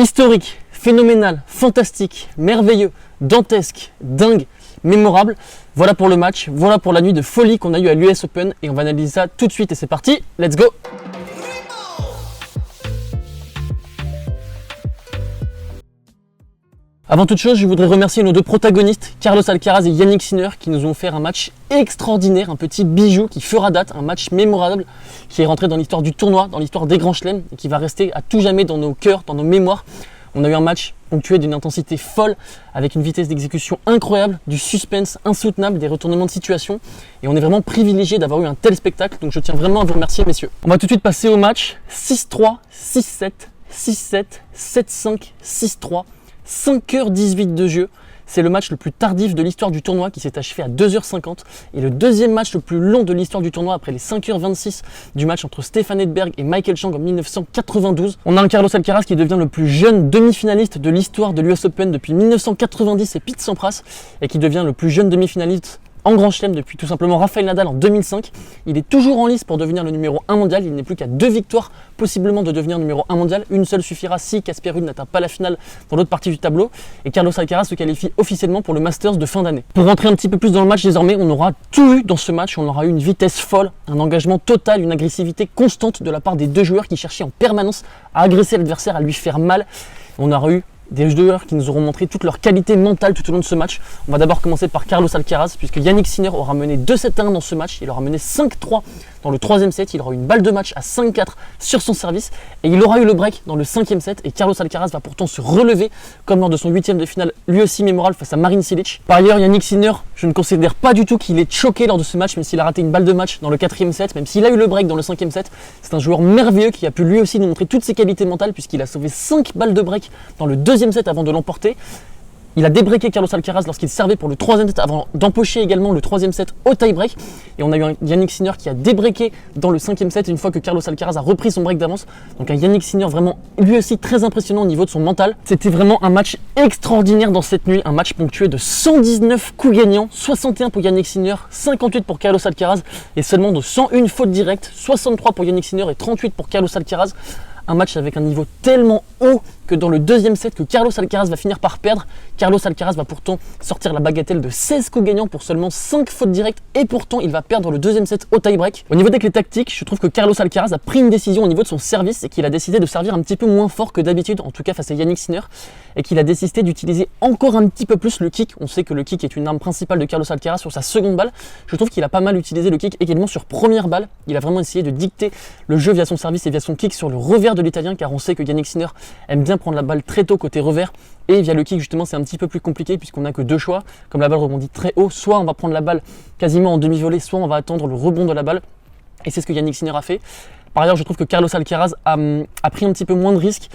Historique, phénoménal, fantastique, merveilleux, dantesque, dingue, mémorable. Voilà pour le match, voilà pour la nuit de folie qu'on a eu à l'US Open et on va analyser ça tout de suite et c'est parti, let's go! Avant toute chose, je voudrais remercier nos deux protagonistes, Carlos Alcaraz et Jannik Sinner, qui nous ont offert un match extraordinaire, un petit bijou qui fera date, un match mémorable, qui est rentré dans l'histoire du tournoi, dans l'histoire des grands chelems et qui va rester à tout jamais dans nos cœurs, dans nos mémoires. On a eu un match ponctué d'une intensité folle, avec une vitesse d'exécution incroyable, du suspense insoutenable, des retournements de situation. Et on est vraiment privilégié d'avoir eu un tel spectacle, donc je tiens vraiment à vous remercier, messieurs. On va tout de suite passer au match. 6-3, 6-7, 6-7, 7-5, 6-3. 5h18 de jeu, c'est le match le plus tardif de l'histoire du tournoi qui s'est achevé à 2h50 et le deuxième match le plus long de l'histoire du tournoi après les 5h26 du match entre Stefan Edberg et Michael Chang en 1992. On a un Carlos Alcaraz qui devient le plus jeune demi-finaliste de l'histoire de l'US Open depuis 1990 et Pete Sampras et qui devient le plus jeune demi-finaliste en Grand Chelem depuis tout simplement Rafael Nadal en 2005. Il est toujours en lice pour devenir le numéro 1 mondial. Il n'est plus qu'à 2 victoires possiblement de devenir numéro 1 mondial. Une seule suffira si Casper Ruud n'atteint pas la finale dans l'autre partie du tableau. Et Carlos Alcaraz se qualifie officiellement pour le Masters de fin d'année. Pour rentrer un petit peu plus dans le match désormais, on aura tout eu dans ce match. On aura eu une vitesse folle, un engagement total, une agressivité constante de la part des deux joueurs qui cherchaient en permanence à agresser l'adversaire, à lui faire mal. On aura eu des joueurs qui nous auront montré toute leur qualité mentale tout au long de ce match. On va d'abord commencer par Carlos Alcaraz, puisque Jannik Sinner aura mené 2-7-1 dans ce match. Il aura mené 5-3 dans le troisième set. Il aura eu une balle de match à 5-4 sur son service. Et il aura eu le break dans le cinquième set. Et Carlos Alcaraz va pourtant se relever, comme lors de son huitième de finale, lui aussi mémorable face à Marin Cilic. Par ailleurs, Jannik Sinner, je ne considère pas du tout qu'il est choqué lors de ce match, même s'il a raté une balle de match dans le quatrième set, même s'il a eu le break dans le cinquième set. C'est un joueur merveilleux qui a pu lui aussi nous montrer toutes ses qualités mentales, puisqu'il a sauvé 5 balles de break dans le deuxième set avant de l'emporter. Il a débreaké Carlos Alcaraz lorsqu'il servait pour le troisième set avant d'empocher également le troisième set au tie-break. Et on a eu un Jannik Sinner qui a débreaké dans le cinquième set une fois que Carlos Alcaraz a repris son break d'avance. Donc un Jannik Sinner vraiment lui aussi très impressionnant au niveau de son mental. C'était vraiment un match extraordinaire dans cette nuit, un match ponctué de 119 coups gagnants, 61 pour Jannik Sinner, 58 pour Carlos Alcaraz et seulement de 101 fautes directes, 63 pour Jannik Sinner et 38 pour Carlos Alcaraz. Un match avec un niveau tellement haut que dans le deuxième set que Carlos Alcaraz va finir par perdre. Carlos Alcaraz va pourtant sortir la bagatelle de 16 coups gagnants pour seulement 5 fautes directes et pourtant il va perdre le deuxième set au tie-break. Au niveau des clés tactiques, je trouve que Carlos Alcaraz a pris une décision au niveau de son service et qu'il a décidé de servir un petit peu moins fort que d'habitude, en tout cas face à Jannik Sinner, et qu'il a décidé d'utiliser encore un petit peu plus le kick. On sait que le kick est une arme principale de Carlos Alcaraz sur sa seconde balle. Je trouve qu'il a pas mal utilisé le kick également sur première balle. Il a vraiment essayé de dicter le jeu via son service et via son kick sur le revers de l'Italien, car on sait que Jannik Sinner aime bien prendre la balle très tôt côté revers et via le kick justement c'est un petit peu plus compliqué puisqu'on n'a que deux choix. Comme la balle rebondit très haut, soit on va prendre la balle quasiment en demi-volée, soit on va attendre le rebond de la balle et c'est ce que Jannik Sinner a fait. Par ailleurs, je trouve que Carlos Alcaraz a pris un petit peu moins de risques.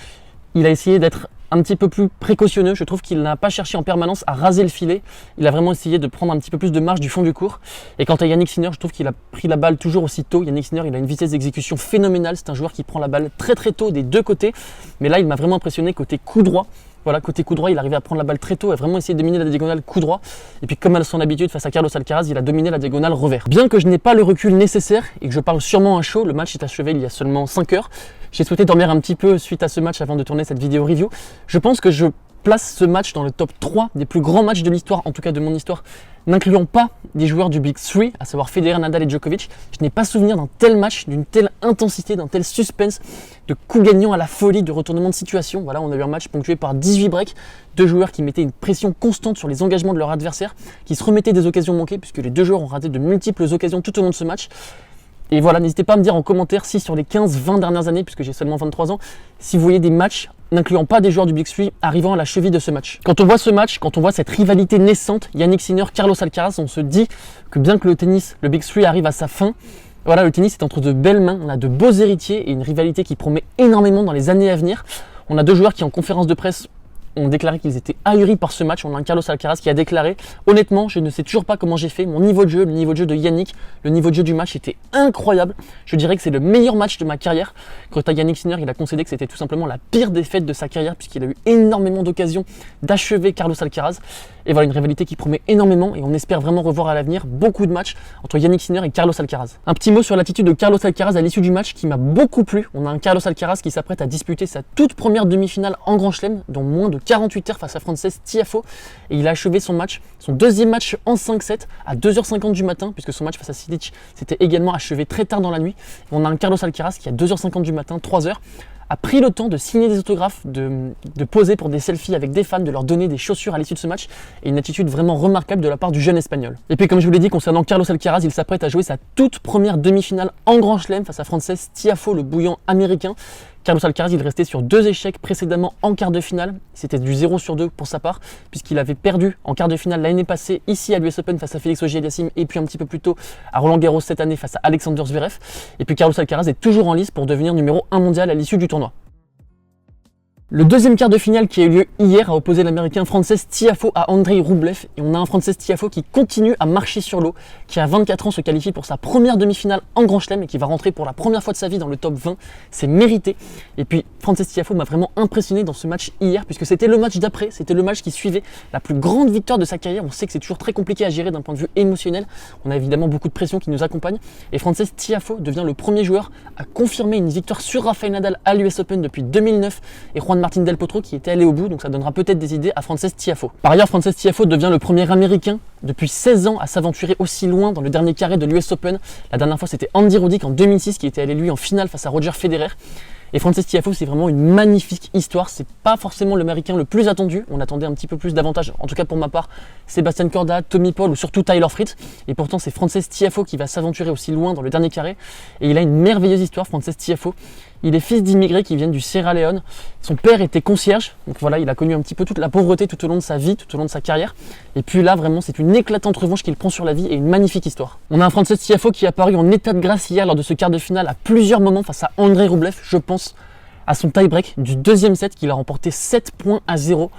Il a essayé d'être un petit peu plus précautionneux. Je trouve qu'il n'a pas cherché en permanence à raser le filet. Il a vraiment essayé de prendre un petit peu plus de marge du fond du court. Et quant à Jannik Sinner, je trouve qu'il a pris la balle toujours aussi tôt. Jannik Sinner, il a une vitesse d'exécution phénoménale. C'est un joueur qui prend la balle très très tôt des deux côtés. Mais là, il m'a vraiment impressionné côté coup droit. Voilà, côté coup droit, il arrivait à prendre la balle très tôt et vraiment essayer de dominer la diagonale coup droit. Et puis comme à son habitude face à Carlos Alcaraz, il a dominé la diagonale revers. Bien que je n'ai pas le recul nécessaire et que je parle sûrement à chaud, le match est achevé il y a seulement 5 heures. J'ai souhaité dormir un petit peu suite à ce match avant de tourner cette vidéo review. Je pense que je place ce match dans le top 3 des plus grands matchs de l'histoire, en tout cas de mon histoire, n'incluant pas des joueurs du Big 3, à savoir Federer, Nadal et Djokovic. Je n'ai pas souvenir d'un tel match, d'une telle intensité, d'un tel suspense, de coups gagnants à la folie, de retournement de situation. Voilà, on a eu un match ponctué par 18 breaks, deux joueurs qui mettaient une pression constante sur les engagements de leur adversaire, qui se remettaient des occasions manquées, puisque les deux joueurs ont raté de multiples occasions tout au long de ce match. Et voilà, n'hésitez pas à me dire en commentaire si sur les 15-20 dernières années, puisque j'ai seulement 23 ans, si vous voyez des matchs n'incluant pas des joueurs du Big 3 arrivant à la cheville de ce match. Quand on voit ce match, quand on voit cette rivalité naissante, Jannik Sinner, Carlos Alcaraz, on se dit que bien que le tennis, le Big 3 arrive à sa fin, voilà, le tennis est entre de belles mains, on a de beaux héritiers et une rivalité qui promet énormément dans les années à venir. On a deux joueurs qui en conférence de presse ont déclaré qu'ils étaient ahuris par ce match. On a un Carlos Alcaraz qui a déclaré « Honnêtement, je ne sais toujours pas comment j'ai fait. Mon niveau de jeu, le niveau de jeu de Yannick, le niveau de jeu du match était incroyable. Je dirais que c'est le meilleur match de ma carrière. » Quant à Yannick Sinner, il a concédé que c'était tout simplement la pire défaite de sa carrière puisqu'il a eu énormément d'occasions d'achever Carlos Alcaraz. Et voilà, une rivalité qui promet énormément et on espère vraiment revoir à l'avenir beaucoup de matchs entre Yannick Sinner et Carlos Alcaraz. Un petit mot sur l'attitude de Carlos Alcaraz à l'issue du match qui m'a beaucoup plu. On a un Carlos Alcaraz qui s'apprête à disputer sa toute première demi-finale en Grand Chelem dans moins de 48 heures face à Frances Tiafoe. Et il a achevé son match, son deuxième match en 5-7 à 2h50 du matin puisque son match face à Cilic s'était également achevé très tard dans la nuit. Et on a un Carlos Alcaraz qui à 2h50 du matin, 3h, a pris le temps de signer des autographes, de poser pour des selfies avec des fans, de leur donner des chaussures à l'issue de ce match et une attitude vraiment remarquable de la part du jeune espagnol. Et puis comme je vous l'ai dit, concernant Carlos Alcaraz, il s'apprête à jouer sa toute première demi-finale en Grand Chelem face à Frances Tiafoe, le bouillant américain. Carlos Alcaraz, il restait sur 2 échecs précédemment en quart de finale. C'était du 0/2 pour sa part, puisqu'il avait perdu en quart de finale l'année passée ici à l'US Open face à Félix Auger-Aliassime et puis un petit peu plus tôt à Roland Garros cette année face à Alexander Zverev. Et puis Carlos Alcaraz est toujours en lice pour devenir numéro 1 mondial à l'issue du tournoi. Le deuxième quart de finale qui a eu lieu hier a opposé l'américain Frances Tiafoe à Andrei Rublev et on a un Frances Tiafoe qui continue à marcher sur l'eau, qui à 24 ans se qualifie pour sa première demi-finale en Grand Chelem et qui va rentrer pour la première fois de sa vie dans le top 20, c'est mérité. Et puis Frances Tiafoe m'a vraiment impressionné dans ce match hier puisque c'était le match d'après, c'était le match qui suivait la plus grande victoire de sa carrière. On sait que c'est toujours très compliqué à gérer d'un point de vue émotionnel, on a évidemment beaucoup de pression qui nous accompagne et Frances Tiafoe devient le premier joueur à confirmer une victoire sur Rafael Nadal à l'US Open depuis 2009 et Juan Martín del Potro qui était allé au bout, donc ça donnera peut-être des idées à Frances Tiafoe. Par ailleurs, Frances Tiafoe devient le premier américain depuis 16 ans à s'aventurer aussi loin dans le dernier carré de l'US Open. La dernière fois c'était Andy Roddick en 2006 qui était allé lui en finale face à Roger Federer. Et Frances Tiafoe, c'est vraiment une magnifique histoire. C'est pas forcément l'américain le plus attendu. On attendait un petit peu plus d'avantages, en tout cas pour ma part, Sébastien Corda, Tommy Paul ou surtout Tyler Fritz. Et pourtant, c'est Frances Tiafoe qui va s'aventurer aussi loin dans le dernier carré. Et il a une merveilleuse histoire, Frances Tiafoe. Il est fils d'immigrés qui viennent du Sierra Leone. Son père était concierge, donc voilà, il a connu un petit peu toute la pauvreté tout au long de sa vie, tout au long de sa carrière. Et puis là, vraiment, c'est une éclatante revanche qu'il prend sur la vie et une magnifique histoire. On a un Frances Tiafoe qui est apparu en état de grâce hier lors de ce quart de finale à plusieurs moments face à Andrei Rublev, je pense à son tie-break du deuxième set qu'il a remporté 7-0.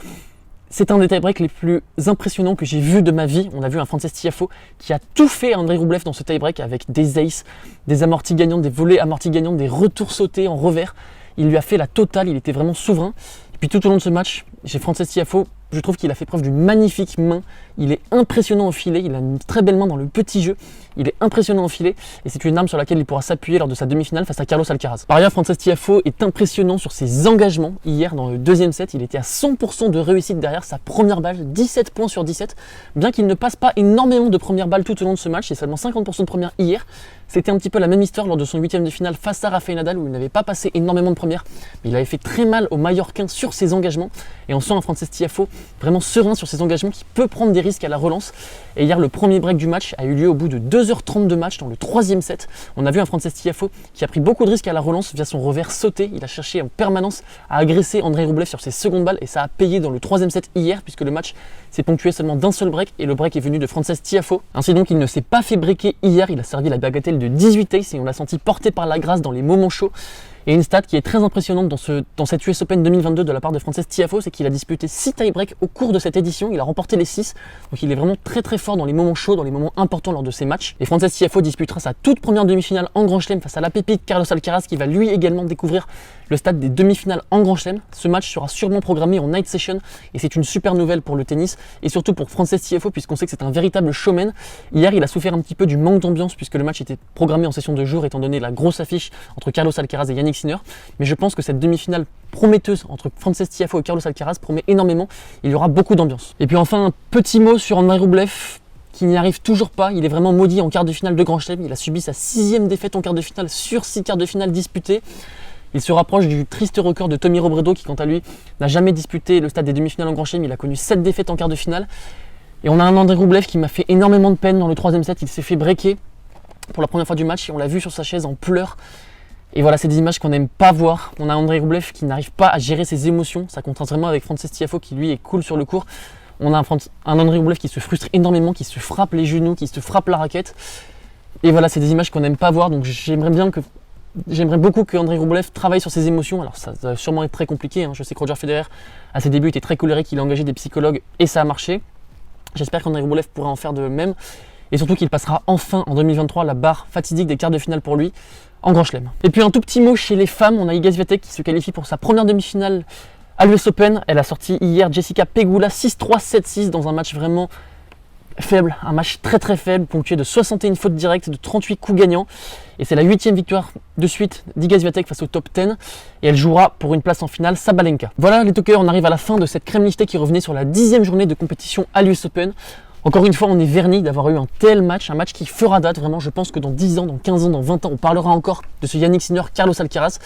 C'est un des tie-breaks les plus impressionnants que j'ai vu de ma vie. On a vu un Frances Tiafoe qui a tout fait à Andrei Rublev dans ce tie-break avec des aces, des amortis gagnantes, des volées amortis gagnantes, des retours sautés en revers. Il lui a fait la totale, il était vraiment souverain. Et puis tout au long de ce match, j'ai Frances Tiafoe, je trouve qu'il a fait preuve d'une magnifique main. Il est impressionnant au filet, il a une très belle main dans le petit jeu. Il est impressionnant au filet et c'est une arme sur laquelle il pourra s'appuyer lors de sa demi-finale face à Carlos Alcaraz. Par ailleurs, Frances Tiafoe est impressionnant sur ses engagements. Hier, dans le deuxième set, il était à 100% de réussite derrière sa première balle, 17 points sur 17. Bien qu'il ne passe pas énormément de premières balles tout au long de ce match, et seulement 50% de premières hier. C'était un petit peu la même histoire lors de son 8e de finale face à Rafael Nadal où il n'avait pas passé énormément de premières, mais il avait fait très mal au Mallorquin sur ses engagements. Et on sent un Frances Tiafoe vraiment serein sur ses engagements qui peut prendre des risques à la relance. Et hier, le premier break du match a eu lieu au bout de 2h30 de match dans le 3e set. On a vu un Frances Tiafoe qui a pris beaucoup de risques à la relance via son revers sauté. Il a cherché en permanence à agresser Andrei Rublev sur ses secondes balles et ça a payé dans le 3e set hier puisque le match s'est ponctué seulement d'un seul break et le break est venu de Frances Tiafoe. Ainsi donc, il ne s'est pas fait breaker hier. Il a servi la bagatelle de 18 aces et on l'a senti porté par la grâce dans les moments chauds. Et une stat qui est très impressionnante dans cette US Open 2022 de la part de Frances Tiafoe, c'est qu'il a disputé 6 tie-breaks au cours de cette édition. Il a remporté les 6, donc il est vraiment très très fort dans les moments chauds, dans les moments importants lors de ses matchs. Et Frances Tiafoe disputera sa toute première demi-finale en Grand Chelem face à la pépite Carlos Alcaraz qui va lui également découvrir le stade des demi-finales en Grand Chelem. Ce match sera sûrement programmé en night session et c'est une super nouvelle pour le tennis et surtout pour Frances Tiafoe puisqu'on sait que c'est un véritable showman. Hier, il a souffert un petit peu du manque d'ambiance puisque le match était programmé en session de jour étant donné la grosse affiche entre Carlos Alcaraz et Yannick Sinner. Mais je pense que cette demi-finale prometteuse entre Frances Tiafoe et Carlos Alcaraz promet énormément. Il y aura beaucoup d'ambiance. Et puis enfin, un petit mot sur Andrei Rublev qui n'y arrive toujours pas. Il est vraiment maudit en quart de finale de Grand Chelem. Il a subi sa 6e défaite en quart de finale sur 6 quarts de finale disputés. Il se rapproche du triste record de Tommy Robredo qui, quant à lui, n'a jamais disputé le stade des demi-finales en Grand Chelem. Il a connu 7 défaites en quart de finale. Et on a un Andrei Rublev qui m'a fait énormément de peine dans le 3e set. Il s'est fait breaker pour la première fois du match et on l'a vu sur sa chaise en pleurs. Et voilà, c'est des images qu'on n'aime pas voir. On a Andrei Rublev qui n'arrive pas à gérer ses émotions. Ça contraste vraiment avec Frances Tiafoe qui lui est cool sur le court. On a un Andrei Rublev qui se frustre énormément, qui se frappe les genoux, qui se frappe la raquette. Et voilà, c'est des images qu'on n'aime pas voir. Donc j'aimerais bien que j'aimerais beaucoup que Andrei Rublev travaille sur ses émotions. Alors ça va sûrement être très compliqué, hein. Je sais que Roger Federer, à ses débuts, était très colérique, il a engagé des psychologues et ça a marché. J'espère qu'Andrei Rublev pourra en faire de même. Et surtout qu'il passera enfin en 2023 la barre fatidique des quarts de finale pour lui en Grand Chelem. Et puis un tout petit mot chez les femmes, on a Iga Swiatek qui se qualifie pour sa première demi-finale à l'US Open. Elle a sorti hier Jessica Pegula 6-3, 7-6 dans un match vraiment faible, un match très très faible, ponctué de 61 fautes directes, de 38 coups gagnants. Et c'est la 8e victoire de suite d'Iga Swiatek face au top 10. Et elle jouera pour une place en finale Sabalenka. Voilà les talkers, on arrive à la fin de cette crème listée qui revenait sur la 10e journée de compétition à l'US Open. Encore une fois, on est vernis d'avoir eu un tel match, un match qui fera date. Vraiment, je pense que dans 10 ans, dans 15 ans, dans 20 ans, on parlera encore de ce Jannik Sinner, Carlos Alcaraz.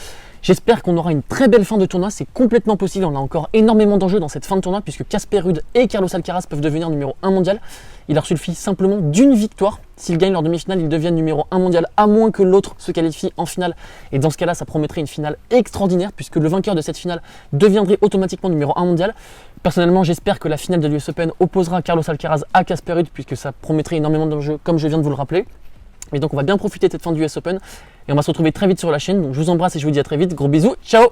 J'espère qu'on aura une très belle fin de tournoi, c'est complètement possible. On a encore énormément d'enjeux dans cette fin de tournoi puisque Casper Ruud et Carlos Alcaraz peuvent devenir numéro 1 mondial. Il leur suffit simplement d'une victoire. S'ils gagnent leur demi-finale, ils deviennent numéro 1 mondial, à moins que l'autre se qualifie en finale. Et dans ce cas-là, ça promettrait une finale extraordinaire puisque le vainqueur de cette finale deviendrait automatiquement numéro 1 mondial. Personnellement, j'espère que la finale de l'US Open opposera Carlos Alcaraz à Casper Ruud puisque ça promettrait énormément d'enjeux, comme je viens de vous le rappeler. Mais donc on va bien profiter de cette fin du US Open et on va se retrouver très vite sur la chaîne. Donc je vous embrasse et je vous dis à très vite. Gros bisous, ciao!